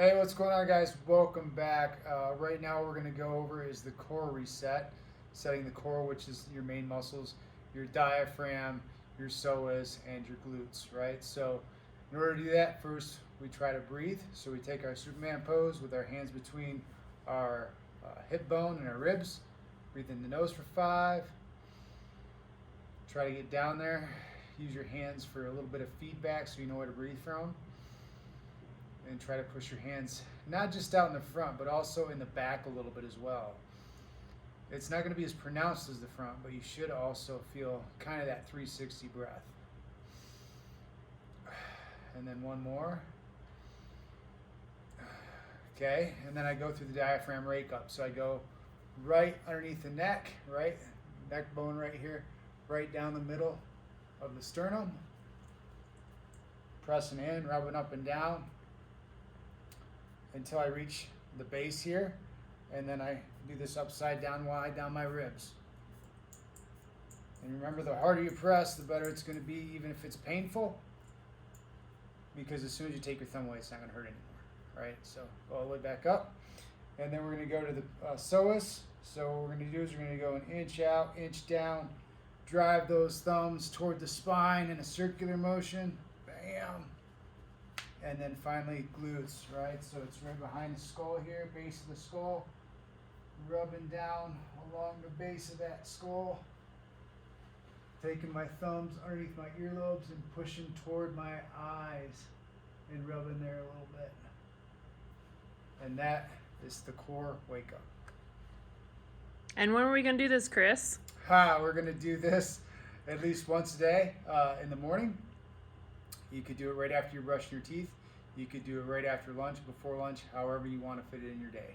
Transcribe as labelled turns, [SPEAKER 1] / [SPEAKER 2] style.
[SPEAKER 1] Hey, what's going on, guys? Welcome back. Right now, we're going to go over is the core reset, setting the core, which is your main muscles, your diaphragm, your psoas, and your glutes, right? So, in order to do that, first we try to breathe. So we take our Superman pose with our hands between our hip bone and our ribs. Breathe in the nose for 5. Try to get down there. Use your hands for a little bit of feedback so you know where to breathe from. And try to push your hands not just out in the front, but also in the back a little bit as well. It's not going to be as pronounced as the front, but you should also feel kind of that 360 breath. And then one more. Okay, and then I go through the diaphragm rake up. So I go right underneath the neck, right? Neck bone right here, right down the middle of the sternum. Pressing in, rubbing up and down until I reach the base here, and then I do this upside down wide down my ribs. And remember, the harder you press, the better it's going to be, even if it's painful, because as soon as you take your thumb away, it's not going to hurt anymore, right? So go all the way back up, and then we're going to go to the psoas. So what we're going to do is we're going to go an inch out, inch down, drive those thumbs toward the spine in a circular motion, bam. And then finally glutes, right? So it's right behind the skull here, base of the skull, rubbing down along the base of that skull, taking my thumbs underneath my earlobes and pushing toward my eyes and rubbing there a little bit. And that is the core wake up.
[SPEAKER 2] And when are we going to do this, Kris?
[SPEAKER 1] We're going to do this at least once a day in the morning. You could do it right after you're brushing your teeth. You could do it right after lunch, before lunch, however you want to fit it in your day.